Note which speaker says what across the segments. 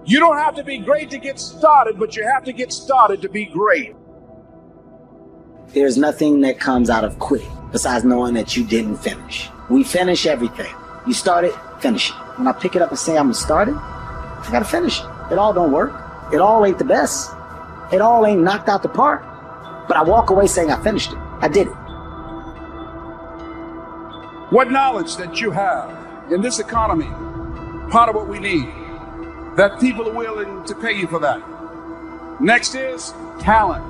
Speaker 1: You don't have to be great to get started, but you have to get started to be great.
Speaker 2: There's nothing that comes out of quitting besides knowing that you didn't finish. We finish everything. You start it, finish it. When I pick it up and say I'm gonna start it, I gotta finish it. It all don't work. It all ain't the best. It all ain't knocked out the park. But I walk away saying I finished it. I did it.
Speaker 1: What knowledge that you have in this economy, part of what we need, that people are willing to pay you for that. Next is talent.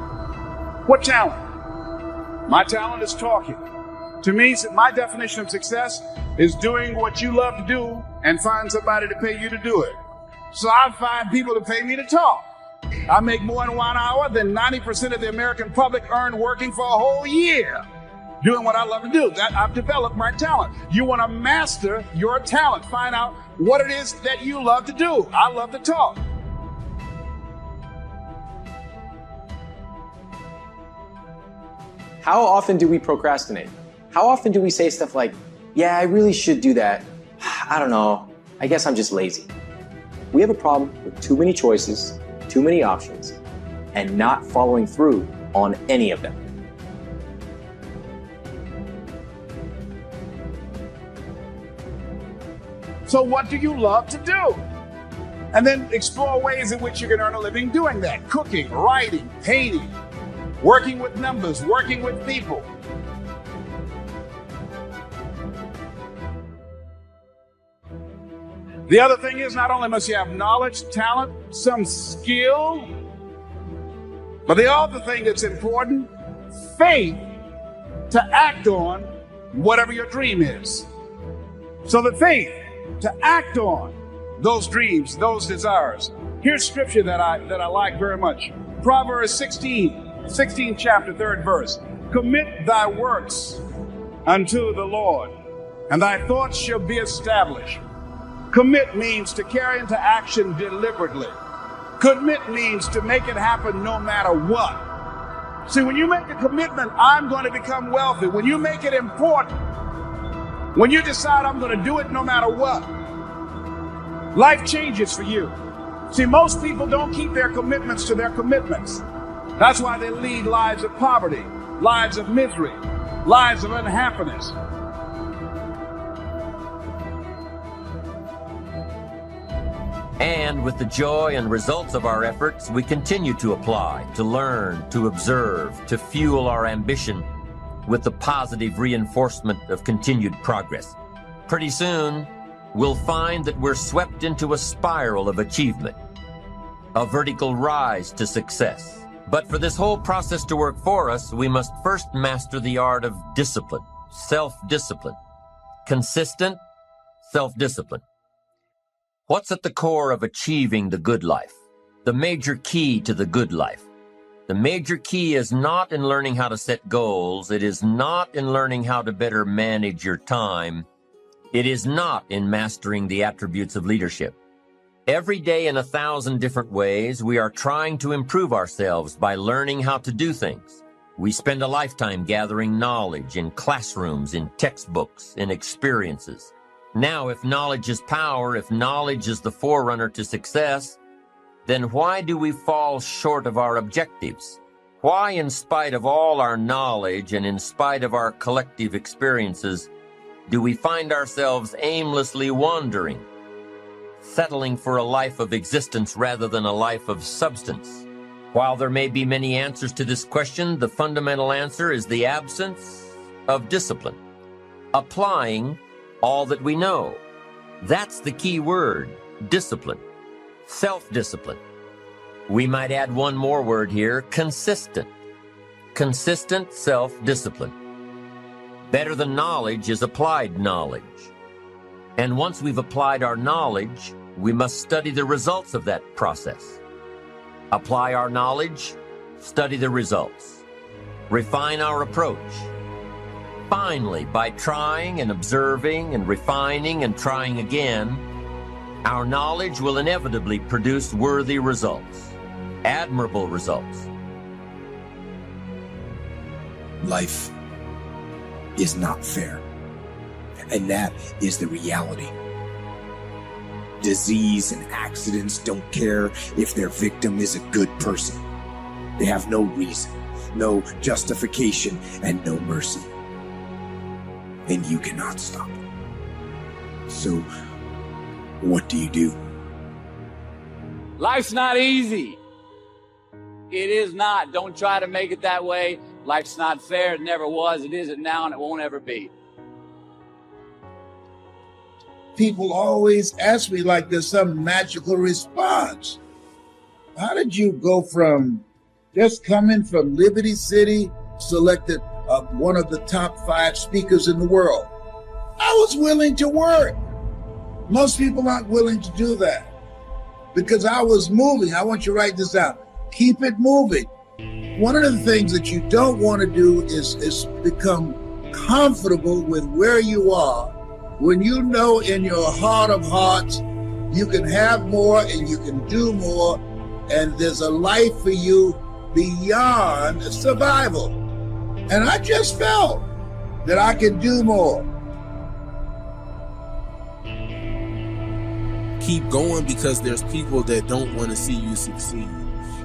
Speaker 1: What talent? My talent is talking. To me, my definition of success is doing what you love to do and find somebody to pay you to do it. So I find people to pay me to talk. I make more in 1 hour than 90% of the American public earn working for a whole year doing what I love to do. That I've developed my talent. You want to master your talent. Find out what it is that you love to do. I love to talk.
Speaker 3: How often do we procrastinate? How often do we say stuff like, yeah, I really should do that. I don't know. I guess I'm just lazy. We have a problem with too many choices, too many options, and not following through on any of them.
Speaker 1: So what do you love to do? And then explore ways in which you can earn a living doing that. Cooking, writing, painting, working with numbers, working with people. The other thing is, not only must you have knowledge, talent, some skill, but the other thing that's important, faith to act on whatever your dream is. So the faith to act on those dreams, those desires. Here's scripture that I like very much. Proverbs 16 chapter, 3rd verse. Commit thy works unto the Lord, and thy thoughts shall be established. Commit means to carry into action deliberately. Commit means to make it happen no matter what. See, when you make a commitment, I'm going to become wealthy. When you make it important, when you decide I'm going to do it no matter what, life changes for you. See, most people don't keep their commitments to their commitments. That's why they lead lives of poverty, lives of misery, lives of unhappiness.
Speaker 4: And with the joy and results of our efforts, we continue to apply, to learn, to observe, to fuel our ambition with the positive reinforcement of continued progress. Pretty soon, we'll find that we're swept into a spiral of achievement, a vertical rise to success. But for this whole process to work for us, we must first master the art of discipline, self-discipline, consistent self-discipline. What's at the core of achieving the good life? The major key to the good life. The major key is not in learning how to set goals. It is not in learning how to better manage your time. It is not in mastering the attributes of leadership. Every day in 1,000 different ways, we are trying to improve ourselves by learning how to do things. We spend a lifetime gathering knowledge in classrooms, in textbooks, in experiences. Now, if knowledge is power, if knowledge is the forerunner to success, then why do we fall short of our objectives? Why, in spite of all our knowledge and in spite of our collective experiences, do we find ourselves aimlessly wandering, settling for a life of existence rather than a life of substance? While there may be many answers to this question, the fundamental answer is the absence of discipline. Applying all that we know. That's the key word, discipline, self-discipline. We might add one more word here, consistent. Consistent self-discipline. Better than knowledge is applied knowledge. And once we've applied our knowledge, we must study the results of that process. Apply our knowledge, study the results. Refine our approach. Finally, by trying and observing and refining and trying again, our knowledge will inevitably produce worthy results, admirable results.
Speaker 5: Life is not fair, and that is the reality. disease and accidents don't care if their victim is a good person. They have no reason, no justification, and no mercy. And you cannot stop it. So, what do you do?
Speaker 6: Life's not easy. It is not. Don't try to make it that way. Life's not fair. It never was. It isn't now, and it won't ever be.
Speaker 7: People always ask me like there's some magical response. How did you go from just coming from Liberty City, selected one of the top 5 speakers in the world? I was willing to work. Most people aren't willing to do that because I was moving. I want you to write this out. Keep it moving. One of the things that you don't want to do is become comfortable with where you are when you know in your heart of hearts you can have more and you can do more, and there's a life for you beyond survival. And I just felt that I can do more.
Speaker 8: Keep going because there's people that don't want to see you succeed.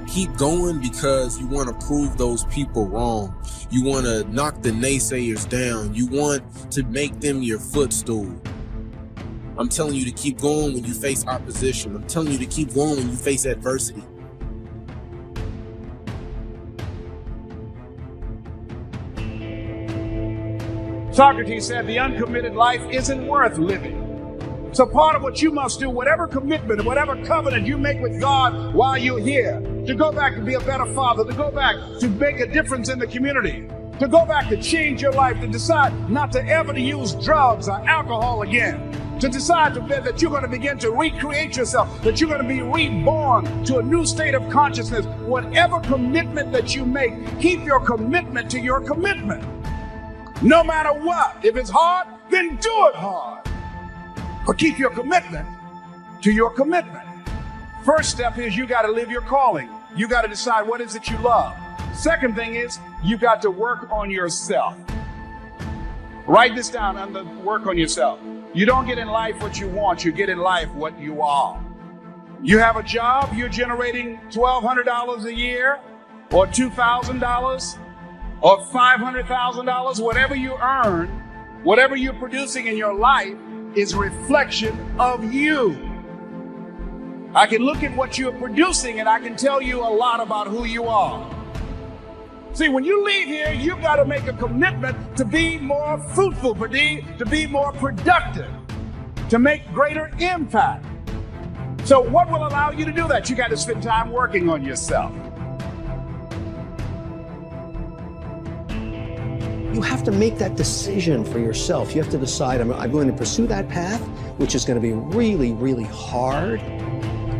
Speaker 8: Keep going because you want to prove those people wrong. You want to knock the naysayers down. You want to make them your footstool. I'm telling you to keep going when you face opposition. I'm telling you to keep going when you face adversity.
Speaker 1: Socrates said the uncommitted life isn't worth living. So part of what you must do, whatever commitment, whatever covenant you make with God while you're here, to go back and be a better father, to go back to make a difference in the community, to go back to change your life, to decide not to ever to use drugs or alcohol again, to decide that you're going to begin to recreate yourself, that you're going to be reborn to a new state of consciousness. Whatever commitment that you make, keep your commitment to your commitment. No matter what. If it's hard, then do it hard. But keep your commitment to your commitment. First step is you got to live your calling. You got to decide what is it you love. Second thing is you got to work on yourself. Write this down under work on yourself. You don't get in life what you want. You get in life what you are. You have a job, you're generating $1,200 a year or $2,000 or $500,000, whatever you earn, whatever you're producing in your life is a reflection of you. I can look at what you're producing and I can tell you a lot about who you are. See, when you leave here, you've got to make a commitment to be more fruitful, to be more productive, to make greater impact. So what will allow you to do that? You got to spend time working on yourself.
Speaker 9: You have to make that decision for yourself. You have to decide, I'm going to pursue that path, which is going to be really, really hard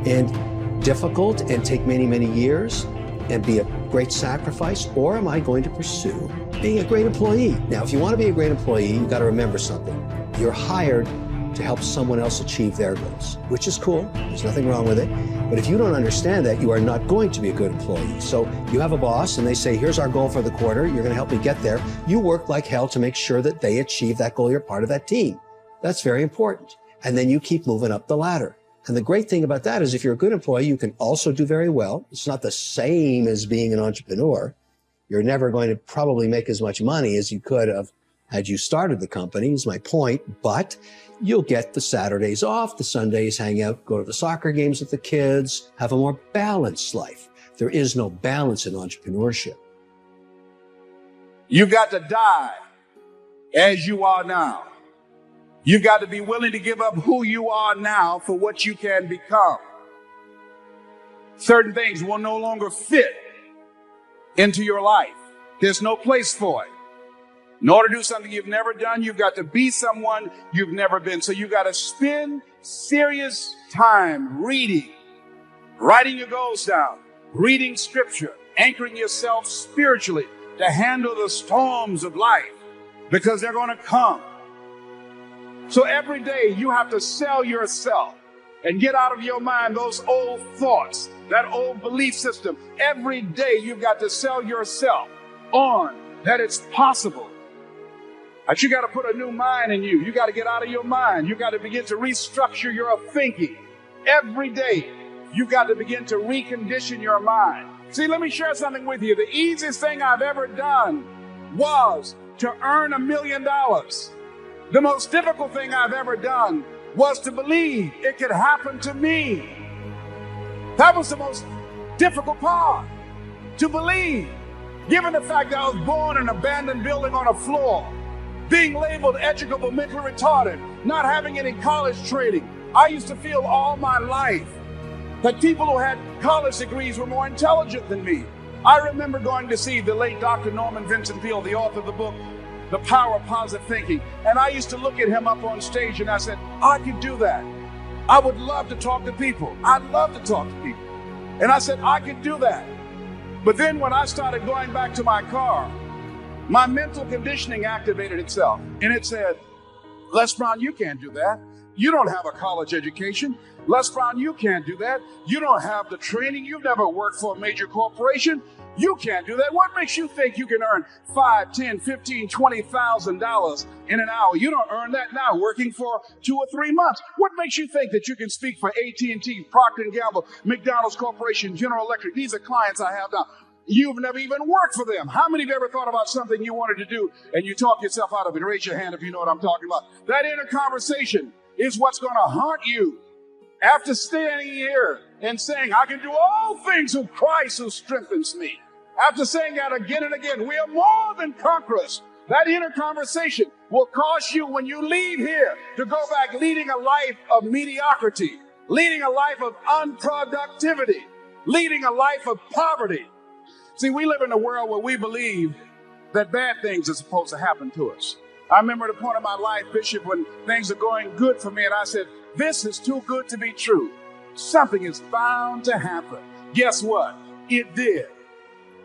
Speaker 9: and difficult and take many, many years and be a great sacrifice, or am I going to pursue being a great employee? Now, if you want to be a great employee, you've got to remember something. You're hired to help someone else achieve their goals, which is cool. There's nothing wrong with it. But if you don't understand that, you are not going to be a good employee. So you have a boss and they say, here's our goal for the quarter. You're going to help me get there. You work like hell to make sure that they achieve that goal. You're part of that team. That's very important. And then you keep moving up the ladder. And the great thing about that is if you're a good employee, you can also do very well. It's not the same as being an entrepreneur. You're never going to probably make as much money as you could have had you started the company, is my point. But you'll get the Saturdays off, the Sundays hang out, go to the soccer games with the kids, have a more balanced life. There is no balance in entrepreneurship.
Speaker 1: You've got to die as you are now. You've got to be willing to give up who you are now for what you can become. Certain things will no longer fit into your life. There's no place for it. In order to do something you've never done, you've got to be someone you've never been. So you've got to spend serious time reading, writing your goals down, reading scripture, anchoring yourself spiritually to handle the storms of life, because they're going to come. So every day you have to sell yourself and get out of your mind those old thoughts, that old belief system. Every day you've got to sell yourself on that it's possible. But you got to put a new mind in you. You got to get out of your mind. You got to begin to restructure your thinking. Every day, you've got to begin to recondition your mind. See, let me share something with you. The easiest thing I've ever done was to earn $1 million. The most difficult thing I've ever done was to believe it could happen to me. That was the most difficult part, to believe. Given the fact that I was born in an abandoned building on a floor, being labeled educable, mentally retarded, not having any college training, I used to feel all my life that people who had college degrees were more intelligent than me. I remember going to see the late Dr. Norman Vincent Peale, the author of the book, The Power of Positive Thinking. And I used to look at him up on stage and I said, I could do that. I would love to talk to people. I'd love to talk to people. And I said, I could do that. But then when I started going back to my car, my mental conditioning activated itself. And it said, Les Brown, you can't do that. You don't have a college education. Les Brown, you can't do that. You don't have the training. You've never worked for a major corporation. You can't do that. What makes you think you can earn $5, $10, $15, $20,000 in an hour? You don't earn that now working for 2 or 3 months. What makes you think that you can speak for AT&T, Procter & Gamble, McDonald's Corporation, General Electric? These are clients I have now. You've never even worked for them. How many of you ever thought about something you wanted to do and you talk yourself out of it? Raise your hand if you know what I'm talking about. That inner conversation is what's going to haunt you. After standing here and saying, I can do all things through Christ who strengthens me. After saying that again and again, we are more than conquerors. That inner conversation will cause you, when you leave here, to go back leading a life of mediocrity, leading a life of unproductivity, leading a life of poverty. See, we live in a world where we believe that bad things are supposed to happen to us. I remember at a point in my life, Bishop, when things are going good for me, and I said, this is too good to be true. Something is bound to happen. Guess what? It did.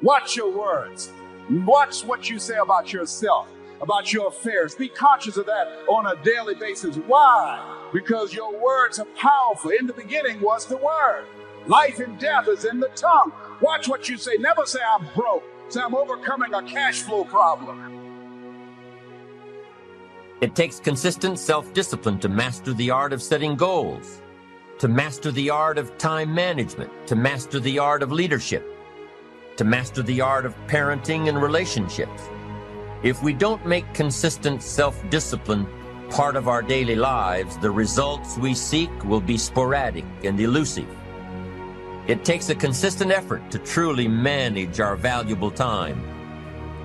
Speaker 1: Watch your words. Watch what you say about yourself, about your affairs. Be conscious of that on a daily basis. Why? Because your words are powerful. In the beginning was the word. Life and death is in the tongue. Watch what you say. Never say I'm broke. Say I'm overcoming a cash flow problem.
Speaker 4: It takes consistent self-discipline to master the art of setting goals, to master the art of time management, to master the art of leadership, to master the art of parenting and relationships. If we don't make consistent self-discipline part of our daily lives, the results we seek will be sporadic and elusive. It takes a consistent effort to truly manage our valuable time,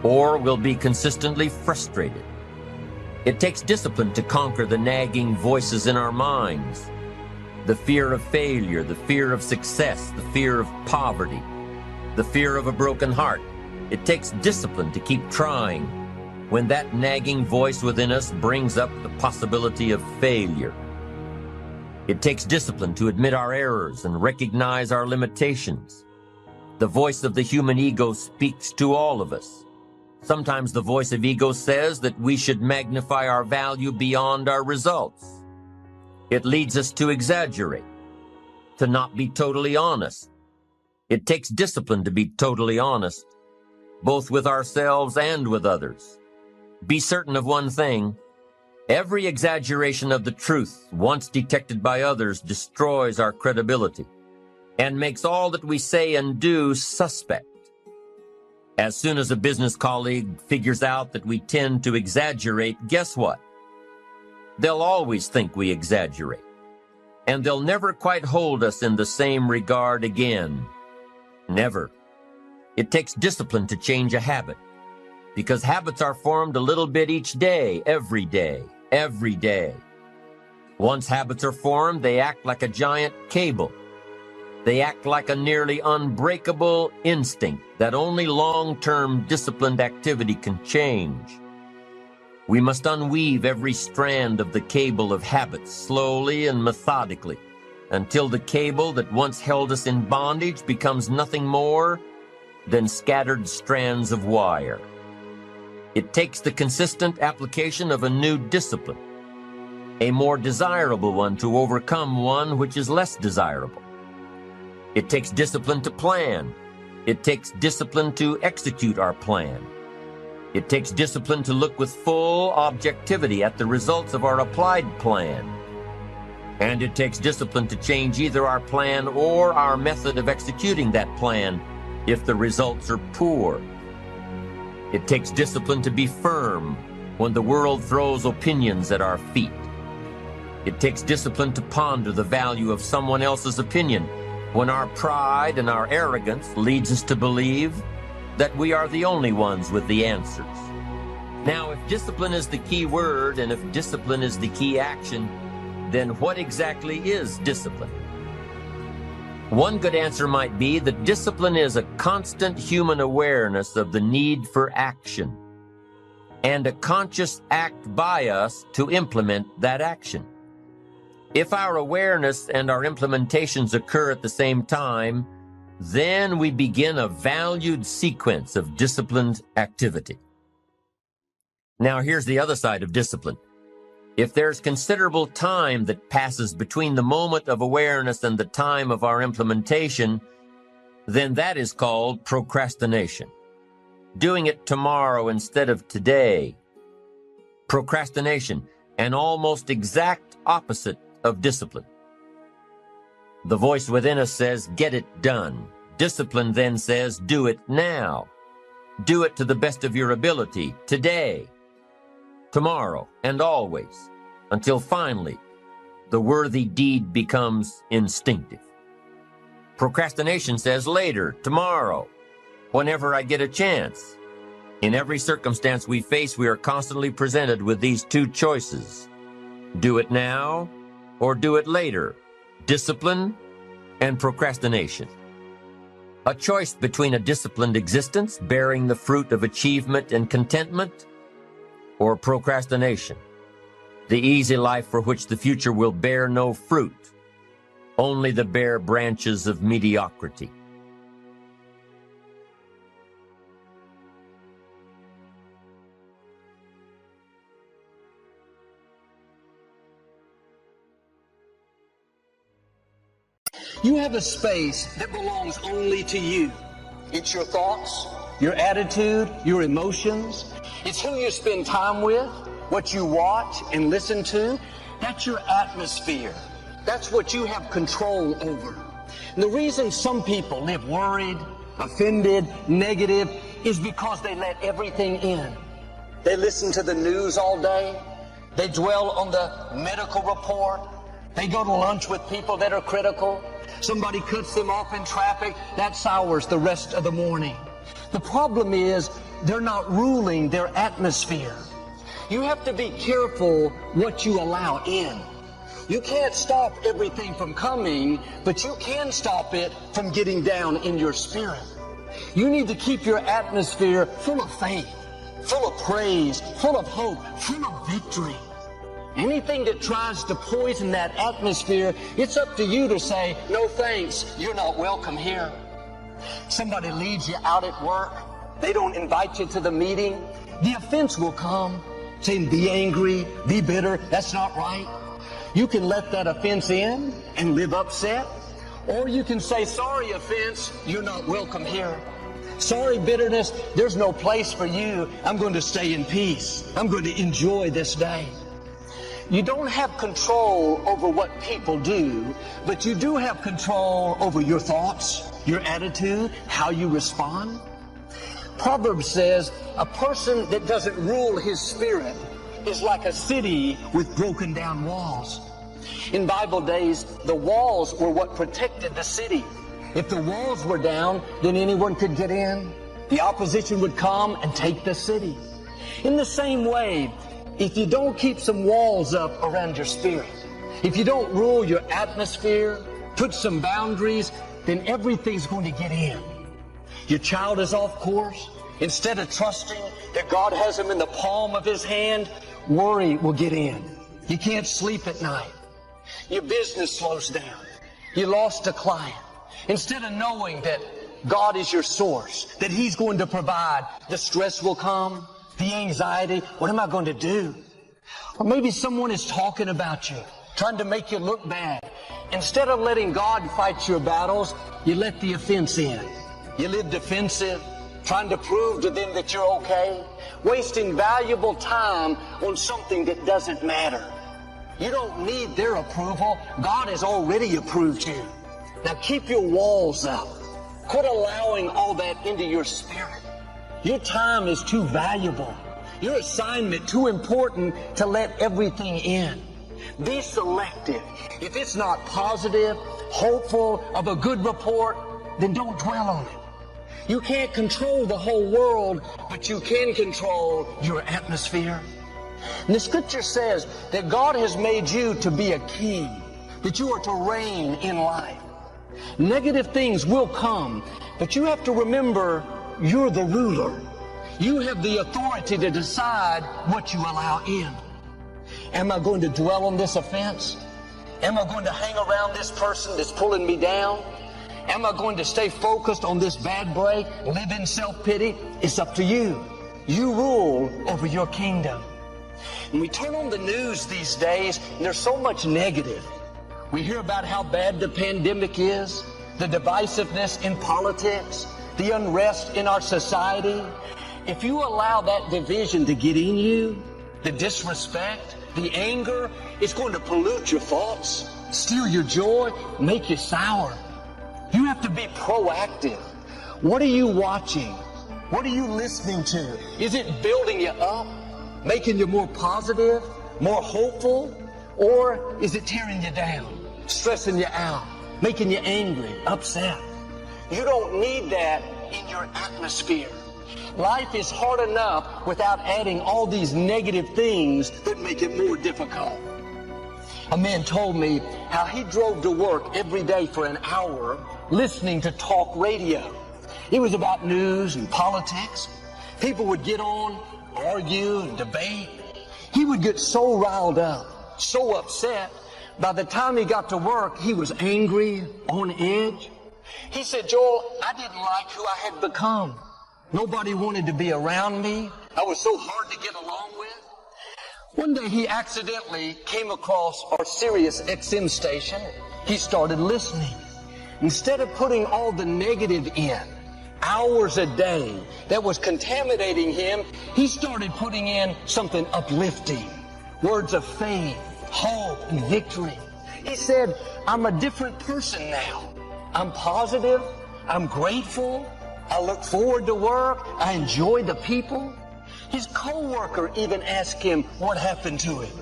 Speaker 4: or we'll be consistently frustrated. It takes discipline to conquer the nagging voices in our minds, the fear of failure, the fear of success, the fear of poverty, the fear of a broken heart. It takes discipline to keep trying when that nagging voice within us brings up the possibility of failure. It takes discipline to admit our errors and recognize our limitations. The voice of the human ego speaks to all of us. Sometimes the voice of ego says that we should magnify our value beyond our results. It leads us to exaggerate, to not be totally honest. It takes discipline to be totally honest, both with ourselves and with others. Be certain of one thing: every exaggeration of the truth, once detected by others, destroys our credibility and makes all that we say and do suspect. As soon as a business colleague figures out that we tend to exaggerate, guess what? They'll always think we exaggerate, and they'll never quite hold us in the same regard again. Never. It takes discipline to change a habit, because habits are formed a little bit each day, every day, every day. Once habits are formed, they act like a giant cable. They act like a nearly unbreakable instinct that only long-term disciplined activity can change. We must unweave every strand of the cable of habits slowly and methodically until the cable that once held us in bondage becomes nothing more than scattered strands of wire. It takes the consistent application of a new discipline, a more desirable one to overcome one which is less desirable. It takes discipline to plan. It takes discipline to execute our plan. It takes discipline to look with full objectivity at the results of our applied plan. And it takes discipline to change either our plan or our method of executing that plan if the results are poor. It takes discipline to be firm when the world throws opinions at our feet. It takes discipline to ponder the value of someone else's opinion when our pride and our arrogance leads us to believe that we are the only ones with the answers. Now, if discipline is the key word and if discipline is the key action, then what exactly is discipline? One good answer might be that discipline is a constant human awareness of the need for action and a conscious act by us to implement that action. If our awareness and our implementations occur at the same time, then we begin a valued sequence of disciplined activity. Now, here's the other side of discipline. If there's considerable time that passes between the moment of awareness and the time of our implementation, then that is called procrastination. Doing it tomorrow instead of today. Procrastination, an almost exact opposite of discipline. The voice within us says, get it done. Discipline then says, do it now. Do it to the best of your ability, today, tomorrow, and always, until finally the worthy deed becomes instinctive. Procrastination says later, tomorrow, whenever I get a chance. In every circumstance we face, we are constantly presented with these two choices. Do it now or do it later. Discipline and procrastination. A choice between a disciplined existence, bearing the fruit of achievement and contentment, or procrastination, the easy life for which the future will bear no fruit, only the bare branches of mediocrity.
Speaker 9: You have a space that belongs only to you. It's your thoughts, your attitude, your emotions. It's who you spend time with, what you watch and listen to. That's your atmosphere. That's what you have control over. And the reason some people live worried, offended, negative, is because they let everything in. They listen to the news all day. They dwell on the medical report. They go to lunch with people that are critical. Somebody cuts them off in traffic. That sours the rest of the morning. The problem is they're not ruling their atmosphere. You have to be careful what you allow in. You can't stop everything from coming, but you can stop it from getting down in your spirit. You need to keep your atmosphere full of faith, full of praise, full of hope, full of victory. Anything that tries to poison that atmosphere, it's up to you to say, no thanks, you're not welcome here. Somebody leaves you out at work. They don't invite you to the meeting. The offense will come, saying, be angry, be bitter. That's not right. You can let that offense in and live upset, or you can say, sorry, offense, you're not welcome here. Sorry, bitterness, there's no place for you. I'm going to stay in peace. I'm going to enjoy this day. You don't have control over what people do, but you do have control over your thoughts, your attitude, how you respond. Proverbs says, a person that doesn't rule his spirit is like a city with broken down walls. In Bible days, the walls were what protected the city. If the walls were down, then anyone could get in. The opposition would come and take the city. In the same way, if you don't keep some walls up around your spirit, if you don't rule your atmosphere, put some boundaries, then everything's going to get in. Your child is off course. Instead of trusting that God has him in the palm of his hand, worry will get in. You can't sleep at night. Your business slows down. You lost a client. Instead of knowing that God is your source, that he's going to provide, the stress will come, the anxiety. What am I going to do? Or maybe someone is talking about you, trying to make you look bad. Instead of letting God fight your battles, you let the offense in. You live defensive, trying to prove to them that you're okay, wasting valuable time on something that doesn't matter. You don't need their approval. God has already approved you. Now keep your walls up. Quit allowing all that into your spirit. Your time is too valuable. Your assignment too important to let everything in. Be selective. If it's not positive, hopeful, of a good report, then don't dwell on it. You can't control the whole world, but you can control your atmosphere. And the scripture says that God has made you to be a king, that you are to reign in life. Negative things will come, but you have to remember you're the ruler. You have the authority to decide what you allow in. Am I going to dwell on this offense? Am I going to hang around this person that's pulling me down? Am I going to stay focused on this bad break, live in self-pity? It's up to you. You rule over your kingdom. When we turn on the news these days, there's so much negative. We hear about how bad the pandemic is, the divisiveness in politics, the unrest in our society. If you allow that division to get in you, the disrespect, the anger, it's going to pollute your thoughts, steal your joy, make you sour. You have to be proactive. What are you watching? What are you listening to? Is it building you up, making you more positive, more hopeful? Or is it tearing you down, stressing you out, making you angry, upset? You don't need that in your atmosphere. Life is hard enough without adding all these negative things that make it more difficult. A man told me how he drove to work every day for an hour listening to talk radio. It was about news and politics. People would get on, argue and debate. He would get so riled up, so upset. By the time he got to work, he was angry, on edge. He said, Joel, I didn't like who I had become. Nobody wanted to be around me. I was so hard to get along with. One day he accidentally came across our Sirius XM station. He started listening. Instead of putting all the negative in, hours a day, that was contaminating him, he started putting in something uplifting. Words of faith, hope, and victory. He said, I'm a different person now. I'm positive. I'm grateful. I look forward to work. I enjoy the people. His co-worker even asked him what happened to him,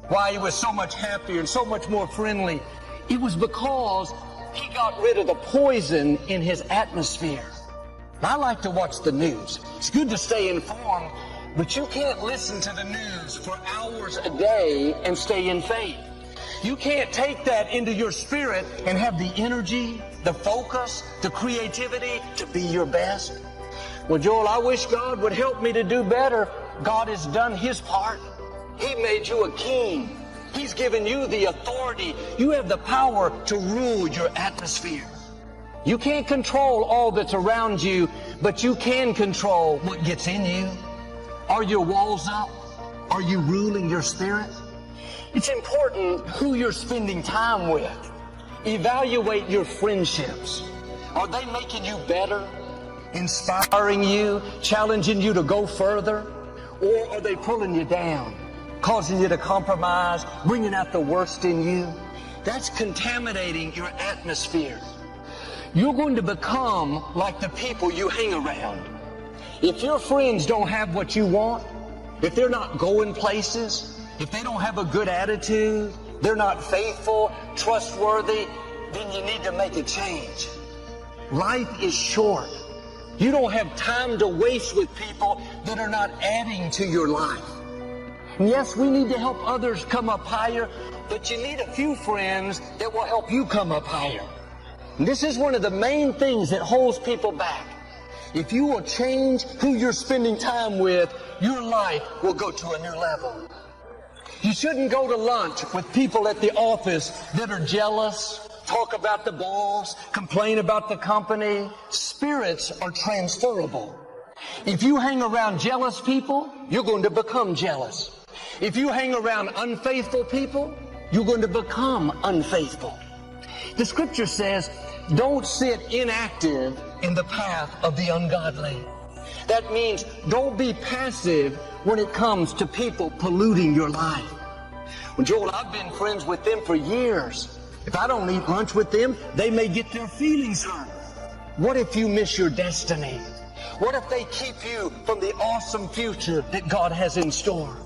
Speaker 9: why he was so much happier and so much more friendly. It was because he got rid of the poison in his atmosphere. I like to watch the news. It's good to stay informed, but you can't listen to the news for hours a day and stay in faith. You can't take that into your spirit and have the energy, the focus, the creativity to be your best. Well, Joel, I wish God would help me to do better. God has done His part. He made you a king. He's given you the authority. You have the power to rule your atmosphere. You can't control all that's around you, but you can control what gets in you. Are your walls up? Are you ruling your spirit? It's important who you're spending time with. Evaluate your friendships. Are they making you better? Inspiring you? Challenging you to go further? Or are they pulling you down? Causing you to compromise? Bringing out the worst in you? That's contaminating your atmosphere. You're going to become like the people you hang around. If your friends don't have what you want, if they're not going places, if they don't have a good attitude, they're not faithful, trustworthy, then you need to make a change. Life is short. You don't have time to waste with people that are not adding to your life. And yes, we need to help others come up higher, but you need a few friends that will help you come up higher. And this is one of the main things that holds people back. If you will change who you're spending time with, your life will go to a new level. You shouldn't go to lunch with people at the office that are jealous, talk about the boss, complain about the company. Spirits are transferable. If you hang around jealous people, you're going to become jealous. If you hang around unfaithful people, you're going to become unfaithful. The scripture says, don't sit inactive in the path of the ungodly. That means don't be passive when it comes to people polluting your life. Well, Joel, I've been friends with them for years. If I don't eat lunch with them, they may get their feelings hurt. What if you miss your destiny? What if they keep you from the awesome future that God has in store?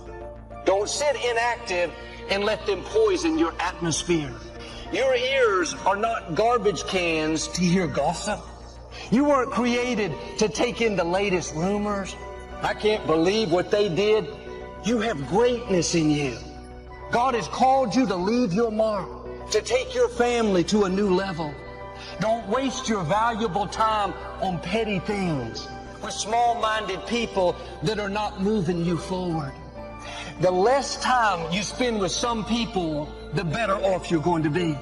Speaker 9: Don't sit inactive and let them poison your atmosphere. Your ears are not garbage cans to hear gossip. You weren't created to take in the latest rumors. I can't believe what they did. You have greatness in you. God has called you to leave your mark, to take your family to a new level. Don't waste your valuable time on petty things with small-minded people that are not moving you forward. The less time you spend with some people, the better off you're going to be.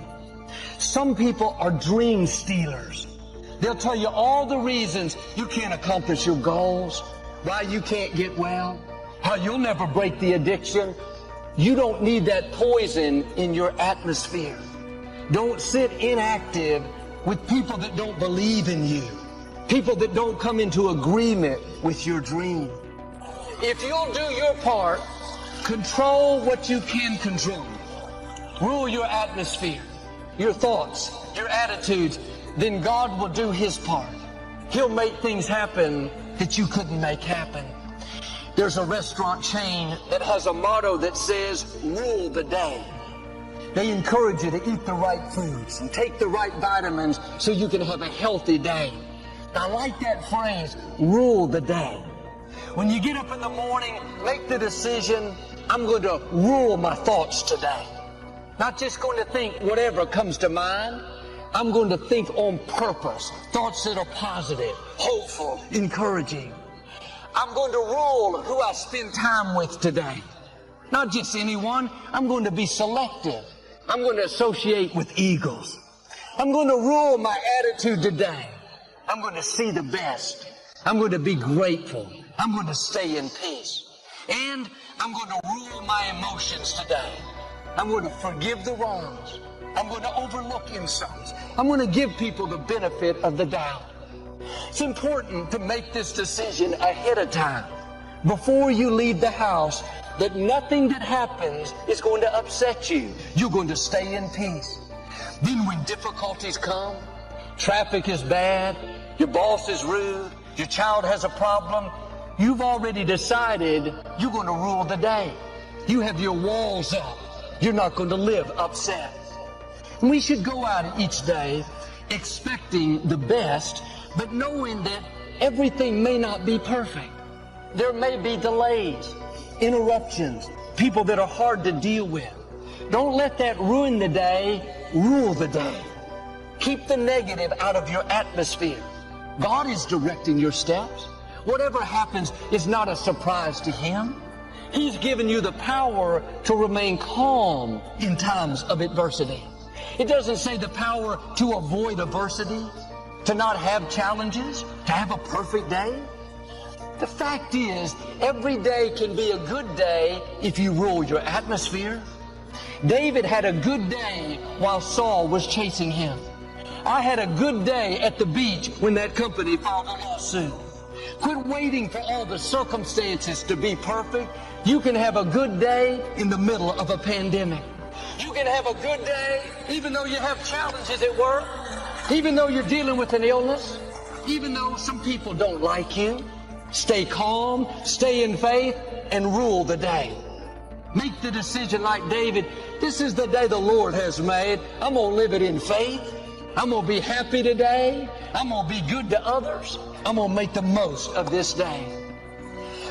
Speaker 9: Some people are dream stealers. They'll tell you all the reasons you can't accomplish your goals, why you can't get well, how you'll never break the addiction. You don't need that poison in your atmosphere. Don't sit inactive with people that don't believe in you, people that don't come into agreement with your dream. If you'll do your part, control what you can control. Rule your atmosphere, your thoughts, your attitudes, then God will do His part. He'll make things happen that you couldn't make happen. There's a restaurant chain that has a motto that says, rule the day. They encourage you to eat the right foods and take the right vitamins so you can have a healthy day. I like that phrase, rule the day. When you get up in the morning, make the decision, I'm going to rule my thoughts today. Not just going to think whatever comes to mind. I'm going to think on purpose, thoughts that are positive, hopeful, encouraging. I'm going to rule who I spend time with today. Not just anyone. I'm going to be selective. I'm going to associate with eagles. I'm going to rule my attitude today. I'm going to see the best. I'm going to be grateful. I'm going to stay in peace. And I'm going to rule my emotions today. I'm going to forgive the wrongs. I'm going to overlook insults. I'm going to give people the benefit of the doubt. It's important to make this decision ahead of time, before you leave the house, that nothing that happens is going to upset you. You're going to stay in peace. Then when difficulties come, traffic is bad, your boss is rude, your child has a problem, you've already decided you're going to rule the day. You have your walls up. You're not going to live upset. We should go out each day expecting the best, but knowing that everything may not be perfect. There may be delays, interruptions, people that are hard to deal with. Don't let that ruin the day, rule the day. Keep the negative out of your atmosphere. God is directing your steps. Whatever happens is not a surprise to Him. He's given you the power to remain calm in times of adversity. It doesn't say the power to avoid adversity, to not have challenges, to have a perfect day. The fact is, every day can be a good day if you rule your atmosphere. David had a good day while Saul was chasing him. I had a good day at the beach when that company filed a lawsuit. Quit waiting for all the circumstances to be perfect. You can have a good day in the middle of a pandemic. You can have a good day even though you have challenges at work, even though you're dealing with an illness, even though some people don't like you. Stay calm, stay in faith, and rule the day. Make the decision like David. This is the day the Lord has made. I'm going to live it in faith. I'm going to be happy today. I'm going to be good to others. I'm going to make the most of this day.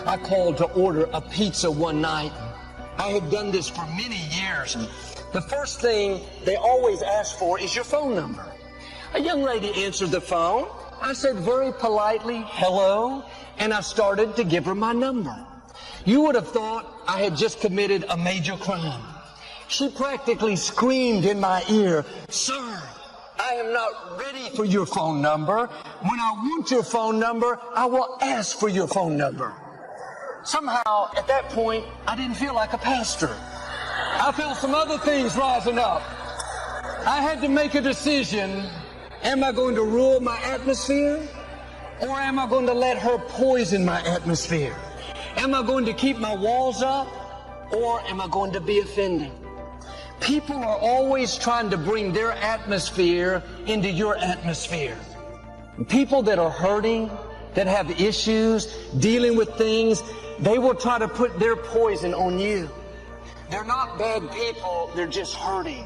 Speaker 9: I called to order a pizza one night. I had done this for many years. The first thing they always ask for is your phone number. A young lady answered the phone. I said very politely, hello, and I started to give her my number. You would have thought I had just committed a major crime. She practically screamed in my ear, sir, I am not ready for your phone number. When I want your phone number, I will ask for your phone number. Somehow, at that point, I didn't feel like a pastor. I felt some other things rising up. I had to make a decision. Am I going to rule my atmosphere? Or am I going to let her poison my atmosphere? Am I going to keep my walls up? Or am I going to be offending?
Speaker 10: People are always trying to bring their atmosphere into your atmosphere. People that are hurting, that have issues, dealing with things, they will try to put their poison on you. They're not bad people, they're just hurting.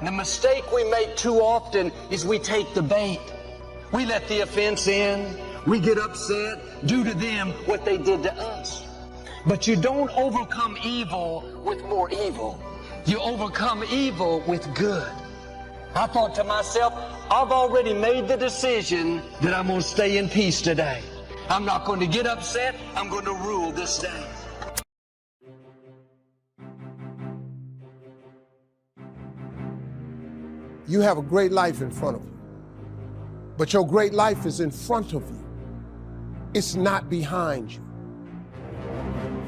Speaker 10: The mistake we make too often is we take the bait. We let the offense in, we get upset, do to them what they did to us. But you don't overcome evil with more evil. You overcome evil with good. I thought to myself, I've already made the decision that I'm going to stay in peace today. I'm not going to get upset. I'm going to rule this day.
Speaker 11: You have a great life in front of you, but your great life is in front of you. It's not behind you.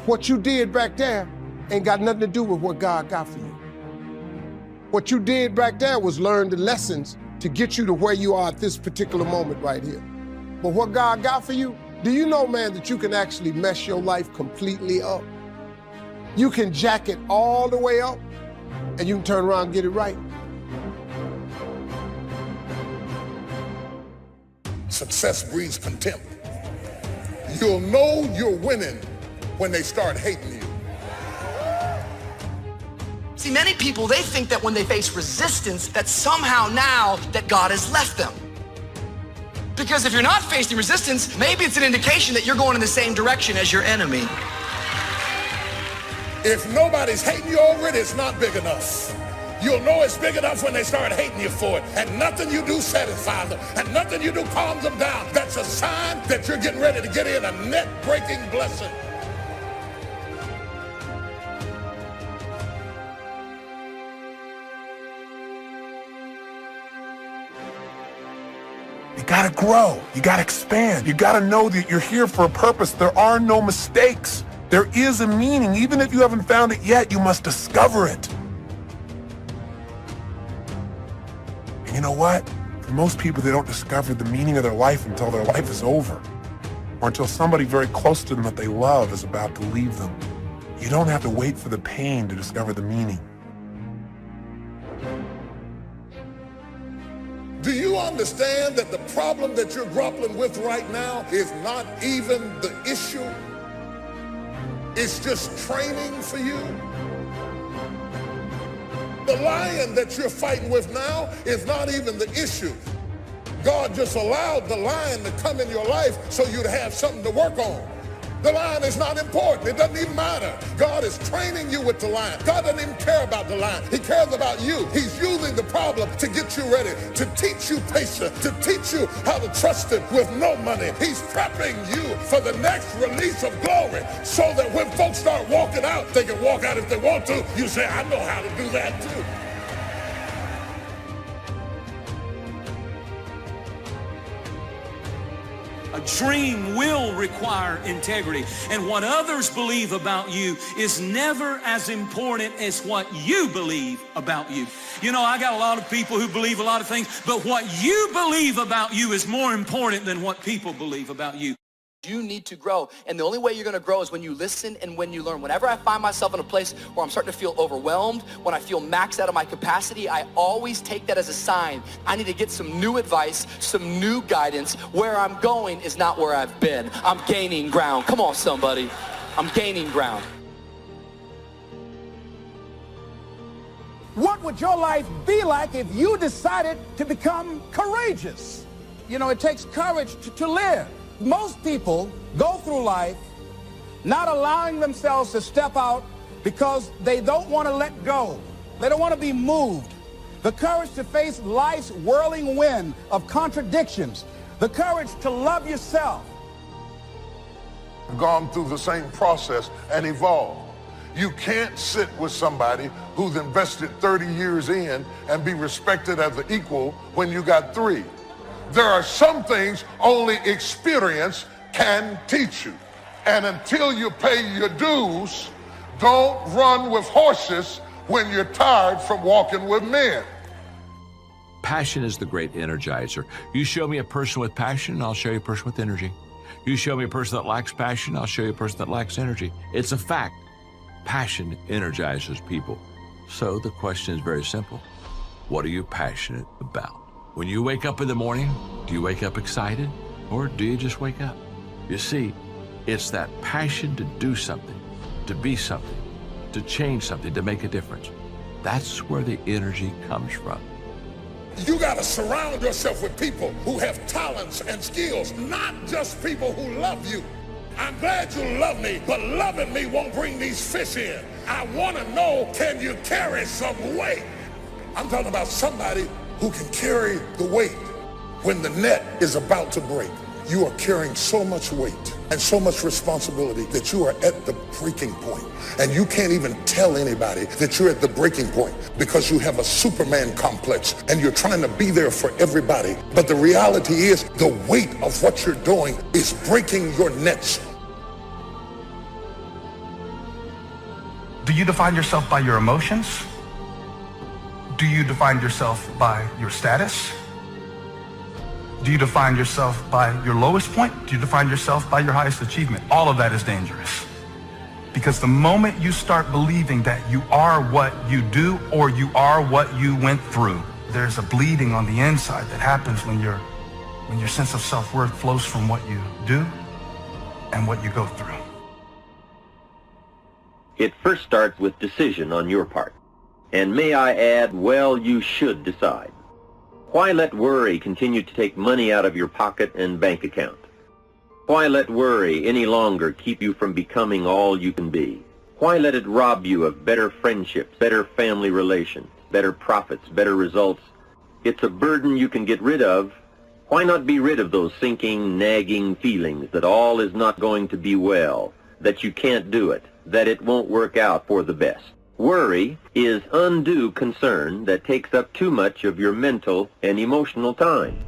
Speaker 11: What you did back there ain't got nothing to do with what God got for you. What you did back there was learn the lessons to get you to where you are at this particular moment right here. But what God got for you, do you know, man, that you can actually mess your life completely up? You can jack it all the way up, and you can turn around and get it right.
Speaker 12: Success breeds contempt. You'll know you're winning when they start hating you.
Speaker 13: See, many people, they think that when they face resistance, that somehow now that God has left them. Because if you're not facing resistance, maybe it's an indication that you're going in the same direction as your enemy.
Speaker 12: If nobody's hating you over it, it's not big enough. You'll know it's big enough when they start hating you for it. And nothing you do satisfies them. And nothing you do calms them down. That's a sign that you're getting ready to get in a net-breaking blessing.
Speaker 14: You gotta grow, you gotta expand, you gotta know that you're here for a purpose. There are no mistakes. There is a meaning. Even if you haven't found it yet, you must discover it. And you know what? For most people, they don't discover the meaning of their life until their life is over, or until somebody very close to them that they love is about to leave them. You don't have to wait for the pain to discover the meaning.
Speaker 12: Do you understand that the problem that you're grappling with right now is not even the issue? It's just training for you. The lion that you're fighting with now is not even the issue. God just allowed the lion to come in your life so you'd have something to work on. The lion is not important. It doesn't even matter. God is training you with the lion. God doesn't even care about the lion. He cares about you. He's using the problem to get you ready, to teach you patience, to teach you how to trust him with no money. He's prepping you for the next release of glory so that when folks start walking out, they can walk out if they want to. You say, I know how to do that too.
Speaker 15: A dream will require integrity, and what others believe about you is never as important as what you believe about you. You know, I got a lot of people who believe a lot of things, but what you believe about you is more important than what people believe about you.
Speaker 13: You need to grow, and the only way you're going to grow is when you listen and when you learn. Whenever I find myself in a place where I'm starting to feel overwhelmed, when I feel maxed out of my capacity, I always take that as a sign. I need to get some new advice, some new guidance. Where I'm going is not where I've been. I'm gaining ground. Come on, somebody. I'm gaining ground.
Speaker 1: What would your life be like if you decided to become courageous? You know, it takes courage to live. Most people go through life not allowing themselves to step out because they don't want to let go. They don't want to be moved. The courage to face life's whirling wind of contradictions. The courage to love yourself.
Speaker 12: Gone through the same process and evolved. You can't sit with somebody who's invested 30 years in and be respected as an equal when you got 3. There are some things only experience can teach you. And until you pay your dues, don't run with horses when you're tired from walking with men.
Speaker 16: Passion is the great energizer. You show me a person with passion, I'll show you a person with energy. You show me a person that lacks passion, I'll show you a person that lacks energy. It's a fact. Passion energizes people. So the question is very simple. What are you passionate about? When you wake up in the morning, do you wake up excited or do you just wake up? You see, it's that passion to do something, to be something, to change something, to make a difference. That's where the energy comes from.
Speaker 12: You got to surround yourself with people who have talents and skills, not just people who love you. I'm glad you love me, but loving me won't bring these fish in. I want to know, can you carry some weight? I'm talking about somebody who can carry the weight when the net is about to break. You are carrying so much weight and so much responsibility that you are at the breaking point. And you can't even tell anybody that you're at the breaking point because you have a Superman complex and you're trying to be there for everybody. But the reality is the weight of what you're doing is breaking your nets.
Speaker 17: Do you define yourself by your emotions? Do you define yourself by your status? Do you define yourself by your lowest point? Do you define yourself by your highest achievement? All of that is dangerous. Because the moment you start believing that you are what you do or you are what you went through, there's a bleeding on the inside that happens when your sense of self-worth flows from what you do and what you go through.
Speaker 18: It first starts with decision on your part. And may I add, well, you should decide. Why let worry continue to take money out of your pocket and bank account? Why let worry any longer keep you from becoming all you can be? Why let it rob you of better friendships, better family relations, better profits, better results? It's a burden you can get rid of. Why not be rid of those sinking, nagging feelings that all is not going to be well, that you can't do it, that it won't work out for the best? Worry is undue concern that takes up too much of your mental and emotional time.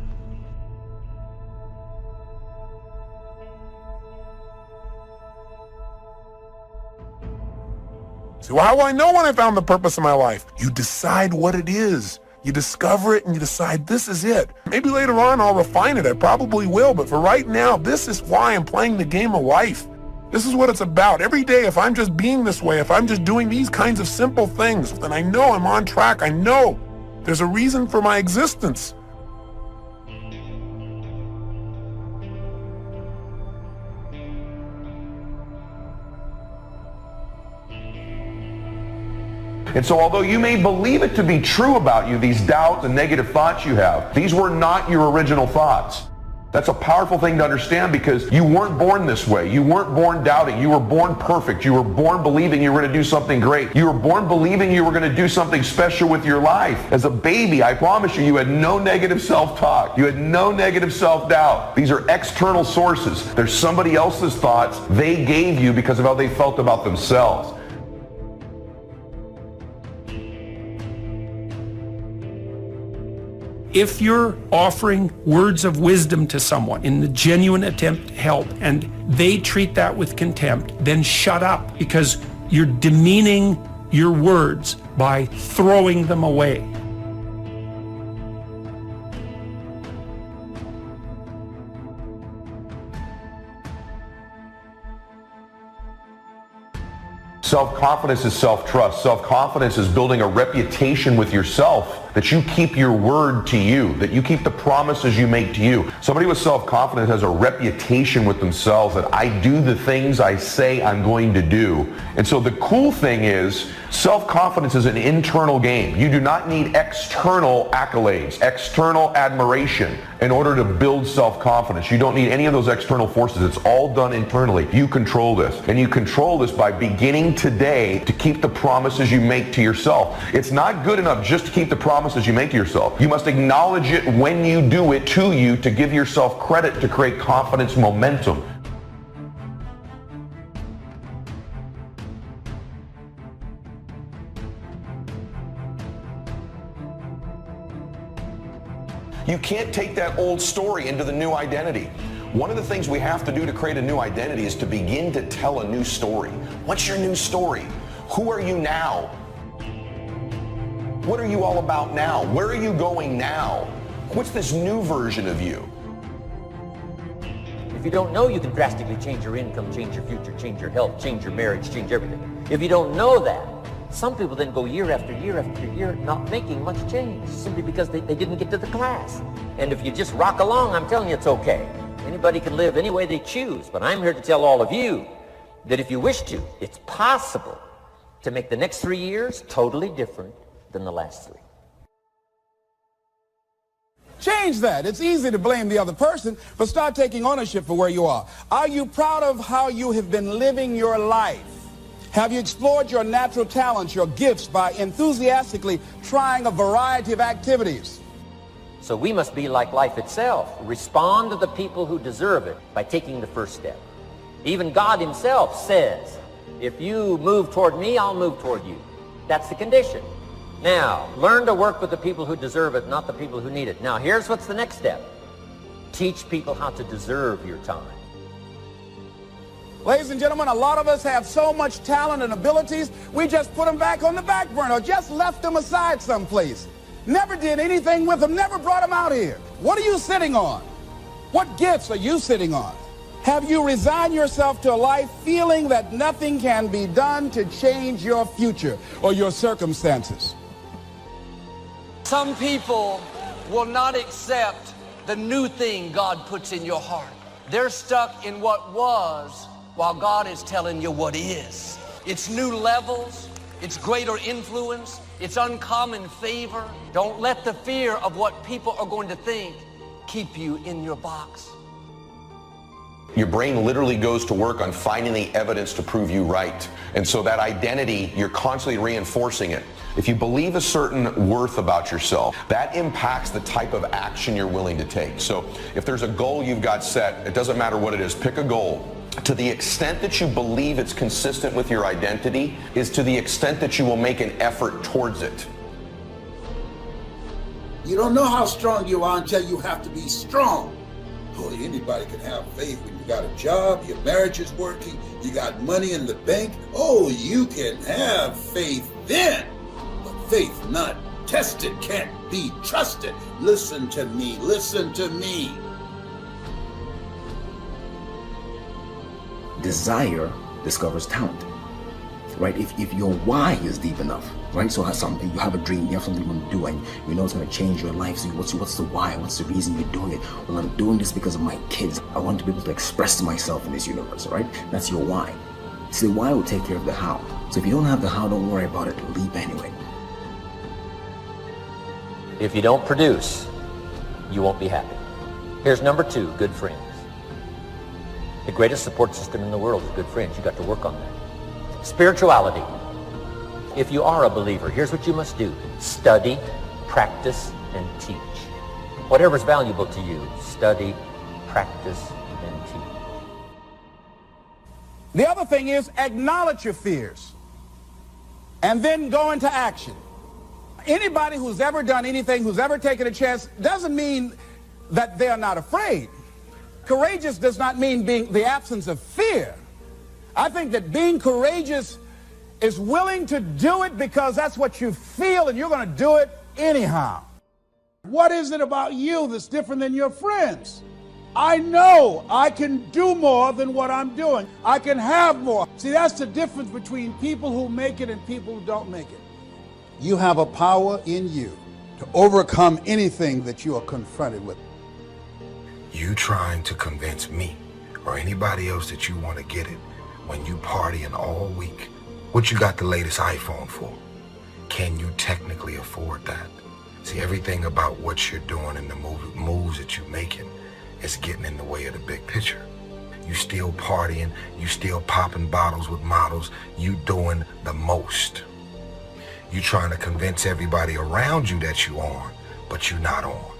Speaker 14: So how will I know when I found the purpose of my life? You decide what it is. You discover it and you decide this is it. Maybe later on I'll refine it. I probably will. But for right now, this is why I'm playing the game of life. This is what it's about. Every day, if I'm just being this way, if I'm just doing these kinds of simple things, then I know I'm on track. I know there's a reason for my existence.
Speaker 19: And so although you may believe it to be true about you, these doubts and negative thoughts you have, these were not your original thoughts. That's a powerful thing to understand because you weren't born this way. You weren't born doubting. You were born perfect. You were born believing you were going to do something great. You were born believing you were going to do something special with your life. As a baby, I promise you, you had no negative self-talk. You had no negative self-doubt. These are external sources. There's somebody else's thoughts they gave you because of how they felt about themselves.
Speaker 20: If you're offering words of wisdom to someone in the genuine attempt to help and they treat that with contempt, then shut up because you're demeaning your words by throwing them away.
Speaker 19: Self-confidence is self-trust. Self-confidence is building a reputation with yourself that you keep your word to you, that you keep the promises you make to you. Somebody with self-confidence has a reputation with themselves that I do the things I say I'm going to do. And so the cool thing is self-confidence is an internal game. You do not need external accolades, external admiration in order to build self-confidence. You don't need any of those external forces. It's all done internally. You control this. And you control this by beginning today to keep the promises you make to yourself. It's not good enough just to keep the promises you make to yourself. You must acknowledge it when you do it to you to give yourself credit to create confidence momentum. You can't take that old story into the new identity. One of the things we have to do to create a new identity is to begin to tell a new story. What's your new story? Who are you now? What are you all about now? Where are you going now? What's this new version of you?
Speaker 4: If you don't know, you can drastically change your income, change your future, change your health, change your marriage, change everything. If you don't know that, Some people then go year after year after year not making much change simply because they didn't get to the class. And if you just rock along, I'm telling you it's okay. Anybody can live any way they choose, but I'm here to tell all of you that if you wish to, it's possible to make the next 3 years totally different than the last 3.
Speaker 1: Change that. It's easy to blame the other person, but start taking ownership for where you are. Are you proud of how you have been living your life? Have you explored your natural talents, your gifts, by enthusiastically trying a variety of activities?
Speaker 4: So we must be like life itself. Respond to the people who deserve it by taking the first step. Even God himself says, if you move toward me, I'll move toward you. That's the condition. Now, learn to work with the people who deserve it, not the people who need it. Now, here's what's the next step. Teach people how to deserve your time.
Speaker 1: Ladies and gentlemen, a lot of us have so much talent and abilities, we just put them back on the back burner, just left them aside someplace. Never did anything with them, never brought them out here. What are you sitting on? What gifts are you sitting on? Have you resigned yourself to a life feeling that nothing can be done to change your future or your circumstances?
Speaker 10: Some people will not accept the new thing God puts in your heart. They're stuck in what was while God is telling you what is. It's new levels, it's greater influence, it's uncommon favor. Don't let the fear of what people are going to think keep you in your box.
Speaker 19: Your brain literally goes to work on finding the evidence to prove you right. And so that identity, you're constantly reinforcing it. If you believe a certain worth about yourself, that impacts the type of action you're willing to take. So if there's a goal you've got set, it doesn't matter what it is, pick a goal. To the extent that you believe it's consistent with your identity is to the extent that you will make an effort towards it.
Speaker 7: You don't know how strong you are until you have to be strong. Boy, anybody can have faith when you got a job, your marriage is working, you got money in the bank. Oh, you can have faith then. But faith not tested can't be trusted. Listen to me, listen to me.
Speaker 21: Desire discovers talent, right? If your why is deep enough, right? So has something, you have a dream, you have something you want to do, and you know it's going to change your life. So what's the why? What's the reason you're doing it? Well, I'm doing this because of my kids. I want to be able to express myself in this universe, right? That's your why. So the why will take care of the how. So if you don't have the how, don't worry about it. Leap anyway.
Speaker 4: If you don't produce, you won't be happy. Here's number 2, good friends. The greatest support system in the world is good friends. You got to work on that. Spirituality. If you are a believer, here's what you must do. Study, practice, and teach. Whatever's valuable to you, study, practice, and teach.
Speaker 1: The other thing is acknowledge your fears and then go into action. Anybody who's ever done anything, who's ever taken a chance, doesn't mean that they're not afraid. Courageous does not mean being the absence of fear. I think that being courageous is willing to do it because that's what you feel and you're going to do it anyhow.
Speaker 7: What is it about you that's different than your friends? I know I can do more than what I'm doing. I can have more. See, that's the difference between people who make it and people who don't make it. You have a power in you to overcome anything that you are confronted with.
Speaker 14: You trying to convince me or anybody else that you want to get it when you partying all week. What you got the latest iPhone for? Can you technically afford that? See, everything about what you're doing and the moves that you're making is getting in the way of the big picture. You still partying, you still popping bottles with models, you doing the most. You trying to convince everybody around you that you on, but you're not on.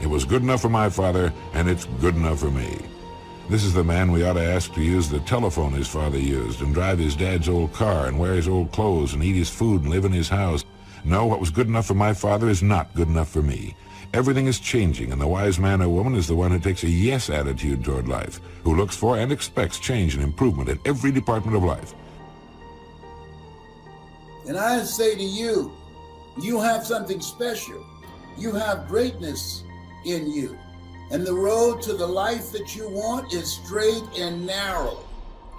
Speaker 22: It was good enough for my father, and it's good enough for me. This is the man we ought to ask to use the telephone his father used, and drive his dad's old car, and wear his old clothes, and eat his food, and live in his house. No, what was good enough for my father is not good enough for me. Everything is changing, and the wise man or woman is the one who takes a yes attitude toward life, who looks for and expects change and improvement in every department of life.
Speaker 7: And I say to you, you have something special. You have greatness in you. And the road to the life that you want is straight and narrow.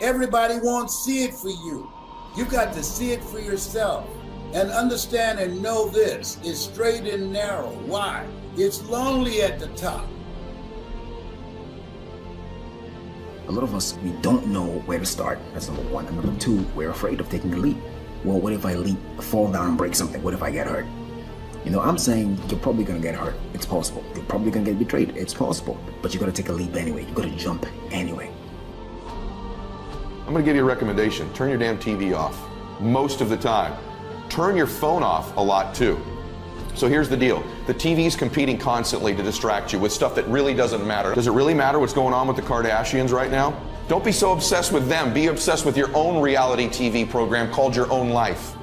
Speaker 7: Everybody won't see it for you. You got to see it for yourself and understand and know this is straight and narrow. Why? It's lonely at the top.
Speaker 21: A lot of us, we don't know where to start. That's number one. And number two, we're afraid of taking a leap. Well, what if I leap, fall down and break something? What if I get hurt? You know, I'm saying you're probably gonna get hurt. It's possible. You're probably gonna get betrayed. It's possible. But you gotta take a leap anyway. You gotta jump anyway.
Speaker 19: I'm gonna give you a recommendation. Turn your damn TV off. Most of the time. Turn your phone off a lot too. So here's the deal. The TV's competing constantly to distract you with stuff that really doesn't matter. Does it really matter what's going on with the Kardashians right now? Don't be so obsessed with them. Be obsessed with your own reality TV program called Your Own Life.